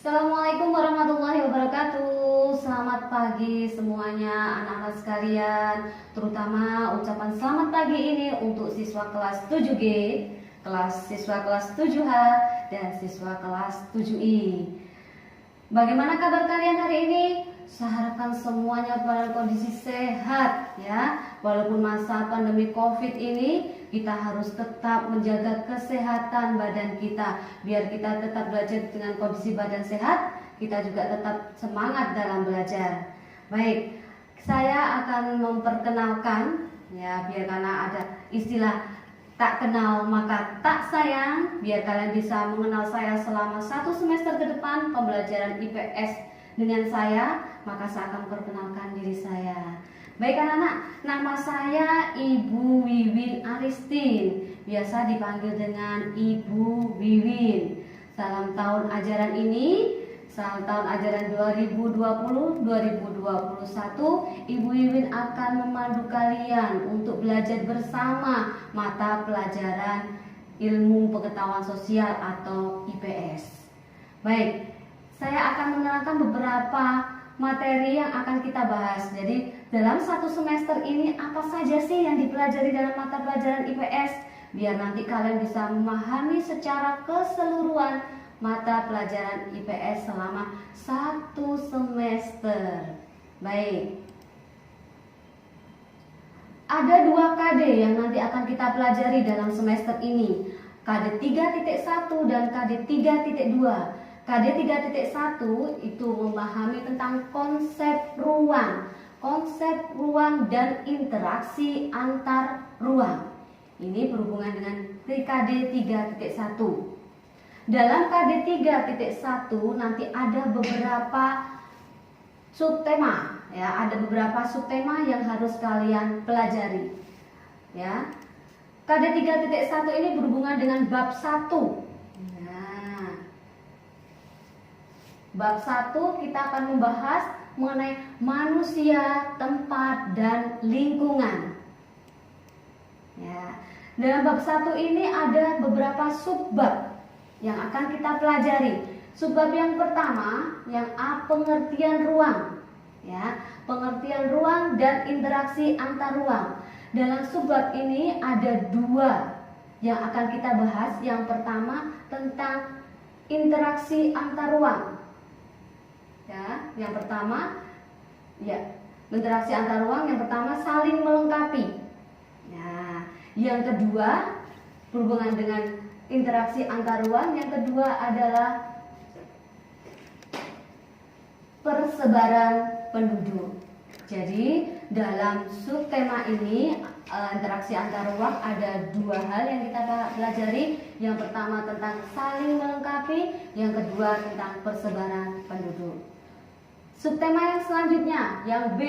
Assalamualaikum warahmatullahi wabarakatuh. Selamat pagi semuanya anak-anak sekalian. Terutama ucapan selamat pagi ini untuk siswa kelas 7G, siswa kelas 7H, dan siswa kelas 7I. Bagaimana kabar kalian hari ini? Saya harapkan semuanya pada kondisi sehat ya. Walaupun masa pandemi COVID ini, kita harus tetap menjaga kesehatan badan kita. Biar kita tetap belajar dengan kondisi badan sehat, kita juga tetap semangat dalam belajar. Baik, saya akan memperkenalkan ya, biar karena ada istilah tak kenal maka tak sayang, biar kalian bisa mengenal saya selama 1 semester ke depan pembelajaran IPS dengan saya, maka saya akan memperkenalkan diri saya. Baik anak-anak, nama saya Ibu Wiwin Aristin, biasa dipanggil dengan Ibu Wiwin. Dalam tahun ajaran ini, tahun ajaran 2020-2021, Ibu Wiwin akan memandu kalian untuk belajar bersama mata pelajaran ilmu pengetahuan sosial atau IPS. Baik, saya akan menerangkan beberapa materi yang akan kita bahas. Jadi dalam 1 semester ini apa saja sih yang dipelajari dalam mata pelajaran IPS, biar nanti kalian bisa memahami secara keseluruhan mata pelajaran IPS selama 1 semester. Baik, ada 2 KD yang nanti akan kita pelajari dalam semester ini, KD 3.1 dan KD 3.2. KD 3.1 itu memahami tentang konsep ruang dan interaksi antar ruang. Ini berhubungan dengan KD 3.1. Dalam KD 3.1 nanti ada beberapa subtema ya, ada beberapa subtema yang harus kalian pelajari. Ya. KD 3.1 ini berhubungan dengan bab 1. Bab 1 kita akan membahas mengenai manusia, tempat, dan lingkungan. Ya. Dalam bab 1 ini ada beberapa subbab yang akan kita pelajari. Subbab yang pertama, yang A, pengertian ruang. Ya, pengertian ruang dan interaksi antar ruang. Dalam subbab ini ada 2 yang akan kita bahas. Yang pertama tentang interaksi antar ruang. Ya, yang pertama ya, interaksi antar ruang yang pertama saling melengkapi. Nah, yang kedua berhubungan dengan interaksi antar ruang, yang kedua adalah persebaran penduduk. Jadi dalam subtema ini interaksi antar ruang ada 2 hal yang kita pelajari. Yang pertama tentang saling melengkapi, yang kedua tentang persebaran penduduk. Subtema yang selanjutnya, yang B.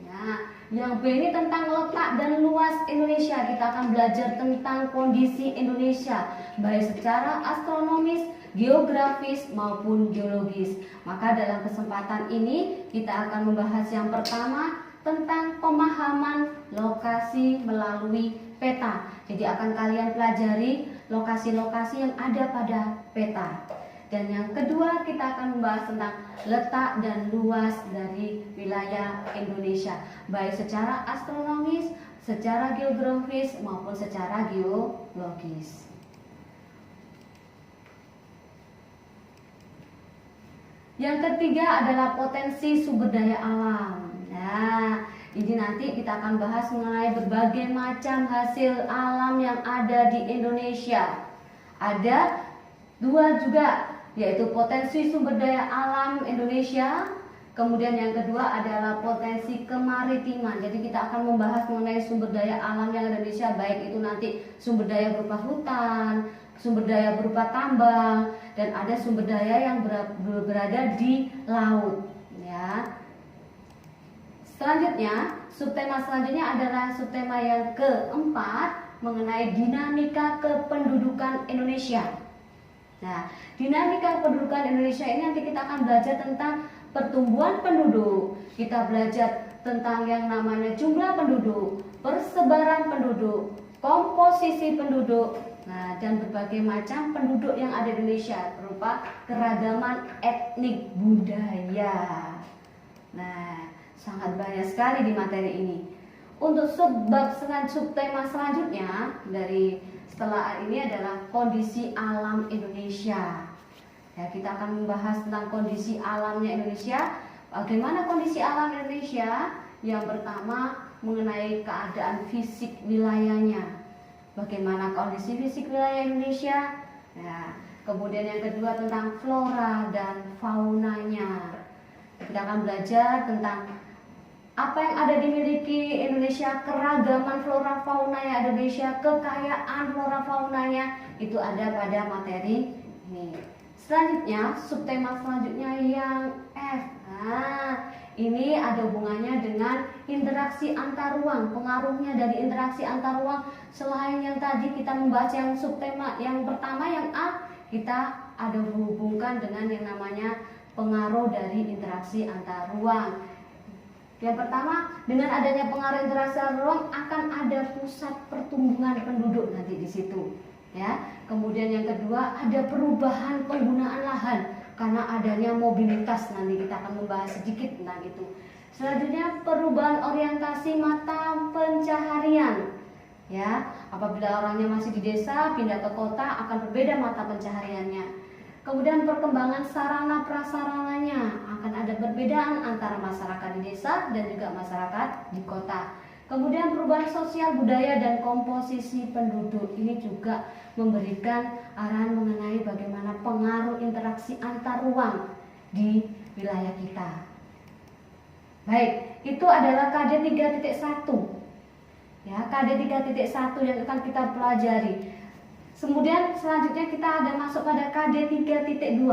Nah, yang B ini tentang letak dan luas Indonesia. Kita akan belajar tentang kondisi Indonesia, baik secara astronomis, geografis maupun geologis. Maka dalam kesempatan ini kita akan membahas yang pertama tentang pemahaman lokasi melalui peta. Jadi akan kalian pelajari lokasi-lokasi yang ada pada peta. Dan yang kedua kita akan membahas tentang letak dan luas dari wilayah Indonesia, baik secara astronomis, secara geografis maupun secara geologis. Yang ketiga adalah potensi sumber daya alam. Nah, ini nanti kita akan bahas mengenai berbagai macam hasil alam yang ada di Indonesia. Ada 2 juga, yaitu potensi sumber daya alam Indonesia. Kemudian yang kedua adalah potensi kemaritiman. Jadi kita akan membahas mengenai sumber daya alam yang Indonesia, baik itu nanti sumber daya berupa hutan, sumber daya berupa tambang, dan ada sumber daya yang berada di laut. Ya. Selanjutnya, subtema selanjutnya adalah subtema yang keempat mengenai dinamika kependudukan Indonesia. Nah, dinamika kependudukan Indonesia ini nanti kita akan belajar tentang pertumbuhan penduduk. Kita belajar tentang yang namanya jumlah penduduk, persebaran penduduk, komposisi penduduk, Nah, dan berbagai macam penduduk yang ada di Indonesia berupa keragaman etnik budaya. Nah, sangat banyak sekali di materi ini. Untuk subtema selanjutnya dari setelah ini adalah kondisi alam Indonesia. Ya, kita akan membahas tentang kondisi alamnya Indonesia. Bagaimana kondisi alam Indonesia? Yang pertama mengenai keadaan fisik wilayahnya. Bagaimana kondisi fisik wilayah Indonesia? Nah, kemudian yang kedua tentang flora dan faunanya. Kita akan belajar tentang apa yang ada dimiliki Indonesia, keragaman flora fauna yang ada di Indonesia, kekayaan flora faunanya itu ada pada materi ini. Selanjutnya, subtema selanjutnya yang F. Nah, ini ada hubungannya dengan interaksi antar ruang, pengaruhnya dari interaksi antar ruang. Selain yang tadi kita membahas yang subtema yang pertama yang A, kita ada hubungkan dengan yang namanya pengaruh dari interaksi antar ruang. Yang pertama, dengan adanya pengaruh interaksi antar ruang akan ada pusat pertumbuhan penduduk nanti di situ. Ya. Kemudian yang kedua, ada perubahan penggunaan lahan karena adanya mobilitas, nanti kita akan membahas sedikit tentang itu. Selanjutnya perubahan orientasi mata pencaharian. Ya, apabila orangnya masih di desa pindah ke kota akan berbeda mata pencahariannya. Kemudian perkembangan sarana prasarananya akan ada perbedaan antara masyarakat di desa dan juga masyarakat di kota. Kemudian perubahan sosial budaya dan komposisi penduduk ini juga memberikan arahan mengenai bagaimana pengaruh interaksi antar ruang di wilayah kita. Baik, itu adalah KD 3.1. Ya, KD 3.1 yang akan kita pelajari. Kemudian selanjutnya kita ada masuk pada KD 3.2.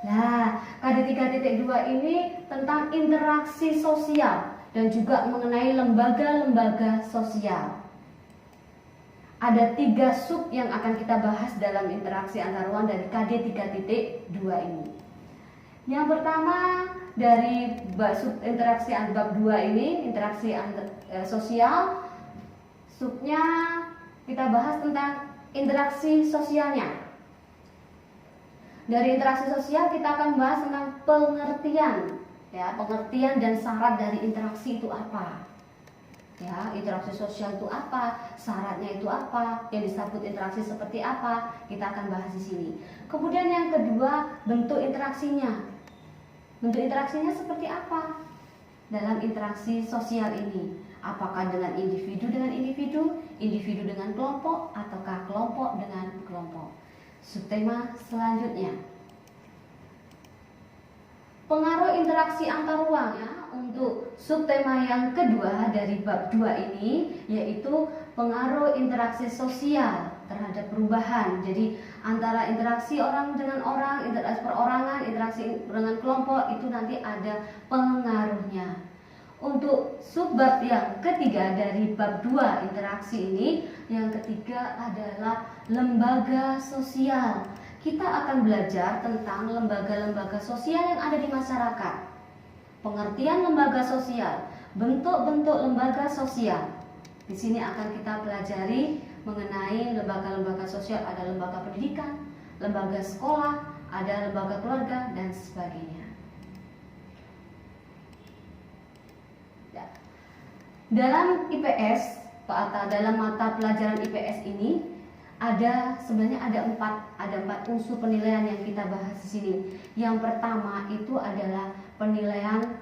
Nah, KD 3.2 ini tentang interaksi sosial dan juga mengenai lembaga-lembaga sosial. Ada 3 sub yang akan kita bahas dalam interaksi antar ruang dari KD 3.2 ini. Yang pertama dari sub interaksi bab 2 ini, interaksi sosial, subnya kita bahas tentang interaksi sosialnya. Dari interaksi sosial kita akan bahas tentang pengertian, ya, pengertian dan syarat dari interaksi itu apa. Ya, interaksi sosial itu apa, syaratnya itu apa, yang disebut interaksi seperti apa, kita akan bahas di sini. Kemudian yang kedua, bentuk interaksinya. Bentuk interaksinya seperti apa dalam interaksi sosial ini? Apakah dengan individu individu dengan kelompok, ataukah kelompok dengan kelompok? Subtema selanjutnya, pengaruh interaksi antar ruang, ya. Untuk subtema yang kedua dari bab 2 ini yaitu pengaruh interaksi sosial terhadap perubahan. Jadi antara interaksi orang dengan orang, interaksi perorangan, interaksi dengan kelompok itu nanti ada pengaruhnya. Untuk subbab yang ketiga dari bab 2 interaksi ini, yang ketiga adalah lembaga sosial. Kita akan belajar tentang lembaga-lembaga sosial yang ada di masyarakat. Pengertian lembaga sosial, bentuk-bentuk lembaga sosial. Di sini akan kita pelajari mengenai lembaga-lembaga sosial, ada lembaga pendidikan, lembaga sekolah, ada lembaga keluarga dan sebagainya. Ya. Dalam IPS, dalam mata pelajaran IPS ini sebenarnya ada empat unsur penilaian yang kita bahas di sini. Yang pertama itu adalah penilaian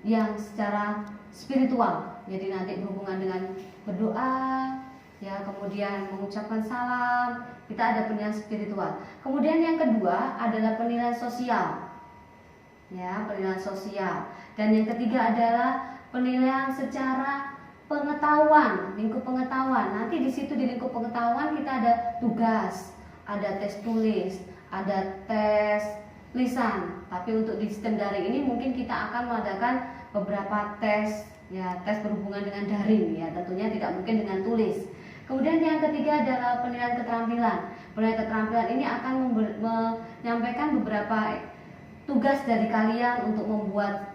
yang secara spiritual. Jadi nanti berhubungan dengan berdoa, ya, kemudian mengucapkan salam, kita ada penilaian spiritual. Kemudian yang kedua adalah penilaian sosial. Ya, penilaian sosial. Dan yang ketiga adalah penilaian secara pengetahuan, lingkup pengetahuan. Nanti di situ di lingkup pengetahuan kita ada tugas, ada tes tulis, ada tes lisan. Tapi untuk di sistem daring ini mungkin kita akan mengadakan beberapa tes, ya, tes berhubungan dengan daring, ya, tentunya tidak mungkin dengan tulis. Kemudian yang ketiga adalah penilaian keterampilan. Penilaian keterampilan ini akan menyampaikan beberapa tugas dari kalian untuk membuat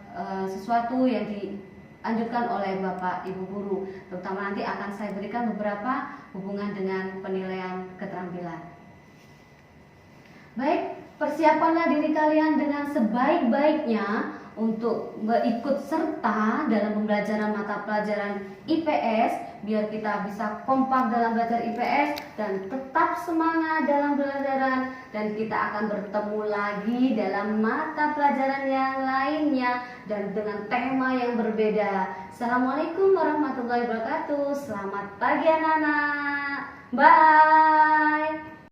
sesuatu yang dianjurkan oleh Bapak Ibu guru. Terutama nanti akan saya berikan beberapa hubungan dengan penilaian keterampilan. Baik, persiapanlah diri kalian dengan sebaik-baiknya untuk ikut serta dalam pembelajaran mata pelajaran IPS, biar kita bisa kompak dalam belajar IPS dan tetap semangat dalam pelajaran, dan kita akan bertemu lagi dalam mata pelajaran yang lainnya dan dengan tema yang berbeda. Assalamualaikum warahmatullahi wabarakatuh. Selamat pagi anak-anak. Bye.